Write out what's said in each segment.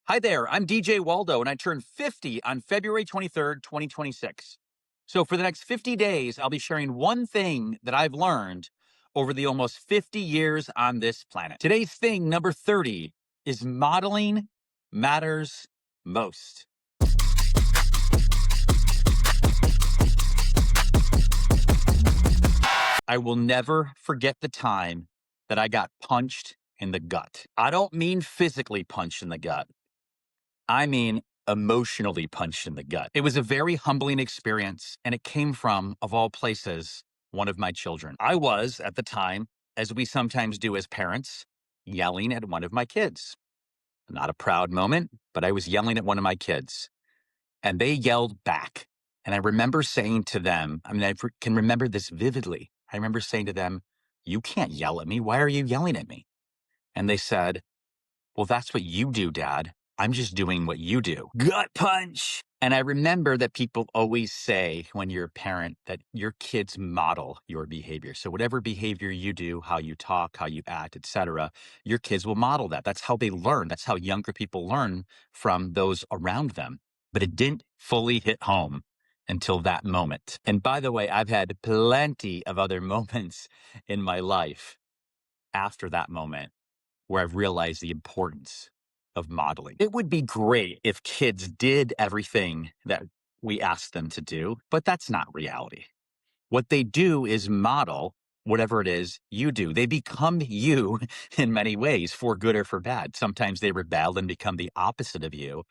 Hi there, I'm DJ Waldow, and I turned 50 on February 23rd, 2026. So, for the next 50 days, I'll be sharing one thing that I've learned over the almost 50 years on this planet. Today's thing, number 30, is modeling matters most. I will never forget the time that I got punched in the gut. I don't mean physically punched in the gut. I mean, emotionally punched in the gut. It was a very humbling experience, and it came from, of all places, one of my children. I was, at the time, as we sometimes do as parents, yelling at one of my kids. Not a proud moment, but I was yelling at one of my kids, and they yelled back. And I remember saying to them, can remember this vividly. I remember saying to them, "You can't yell at me. Why are you yelling at me?" And they said, "Well, that's what you do, Dad. I'm just doing what you do." Gut punch. And I remember that people always say when you're a parent that your kids model your behavior. So whatever behavior you do, how you talk, how you act, etc., your kids will model that. That's how they learn. That's how younger people learn from those around them. But it didn't fully hit home until that moment. And by the way, I've had plenty of other moments in my life after that moment where I've realized the importance of modeling. It would be great if kids did everything that we ask them to do, but that's not reality. What they do is model whatever it is you do. They become you in many ways, for good or for bad. Sometimes they rebel and become the opposite of you,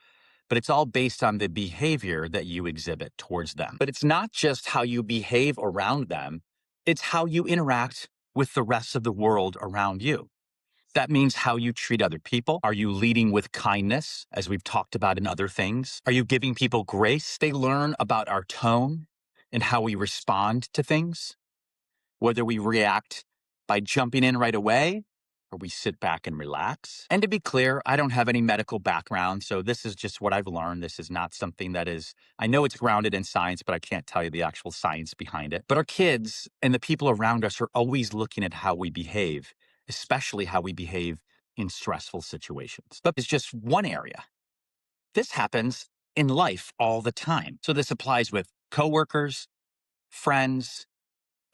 but it's all based on the behavior that you exhibit towards them. But it's not just how you behave around them, it's how you interact with the rest of the world around you. That means how you treat other people. Are you leading with kindness, as we've talked about in other things? Are you giving people grace? They learn about our tone and how we respond to things, whether we react by jumping in right away or we sit back and relax. And to be clear, I don't have any medical background, so this is just what I've learned. This is not something that is, I know it's grounded in science, but I can't tell you the actual science behind it. But our kids and the people around us are always looking at how we behave, especially how we behave in stressful situations. But it's just one area. This happens in life all the time. So this applies with coworkers, friends,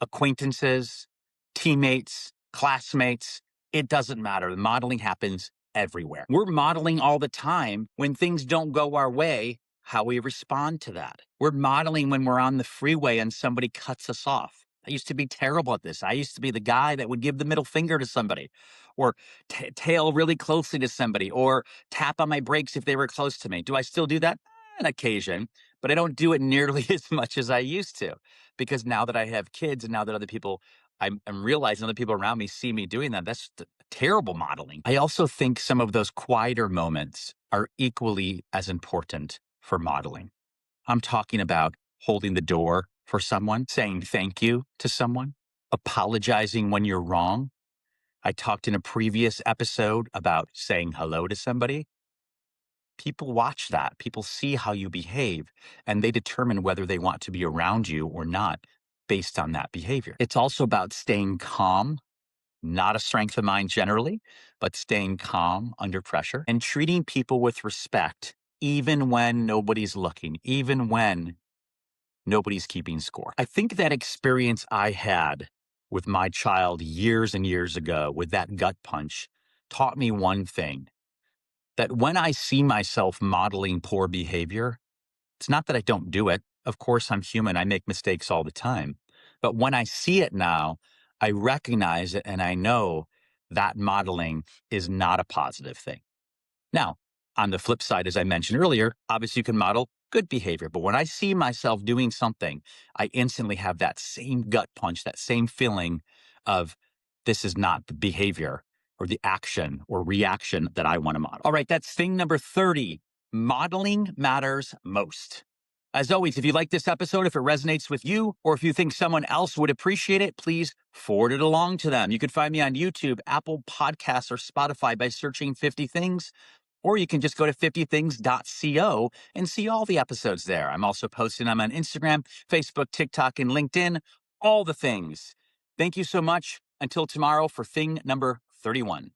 acquaintances, teammates, classmates. It doesn't matter. The modeling happens everywhere. We're modeling all the time when things don't go our way, how we respond to that. We're modeling when we're on the freeway and somebody cuts us off. I used to be terrible at this. I used to be the guy that would give the middle finger to somebody or tail really closely to somebody or tap on my brakes if they were close to me. Do I still do that? On occasion, but I don't do it nearly as much as I used to, because now that I have kids and now that other people, I'm realizing other people around me see me doing that. That's terrible modeling. I also think some of those quieter moments are equally as important for modeling. I'm talking about holding the door for someone, saying thank you to someone, apologizing when you're wrong. I talked in a previous episode about saying hello to somebody. People watch that. People see how you behave, and they determine whether they want to be around you or not based on that behavior. It's also about staying calm, not a strength of mine generally, but staying calm under pressure and treating people with respect, even when nobody's looking, even when nobody's keeping score. I think that experience I had with my child years and years ago with that gut punch taught me one thing, that when I see myself modeling poor behavior, it's not that I don't do it. Of course, I'm human. I make mistakes all the time. But when I see it now, I recognize it and I know that modeling is not a positive thing. Now, on the flip side, as I mentioned earlier, obviously you can model good behavior. But when I see myself doing something, I instantly have that same gut punch, that same feeling of this is not the behavior or the action or reaction that I want to model. All right, that's thing number 30. Modeling matters most. As always, if you like this episode, if it resonates with you, or if you think someone else would appreciate it, please forward it along to them. You can find me on YouTube, Apple Podcasts, or Spotify by searching 50 Things, or you can just go to 50things.co and see all the episodes there. I'm also posting them on Instagram, Facebook, TikTok, and LinkedIn, all the things. Thank you so much. Until tomorrow for thing number 31.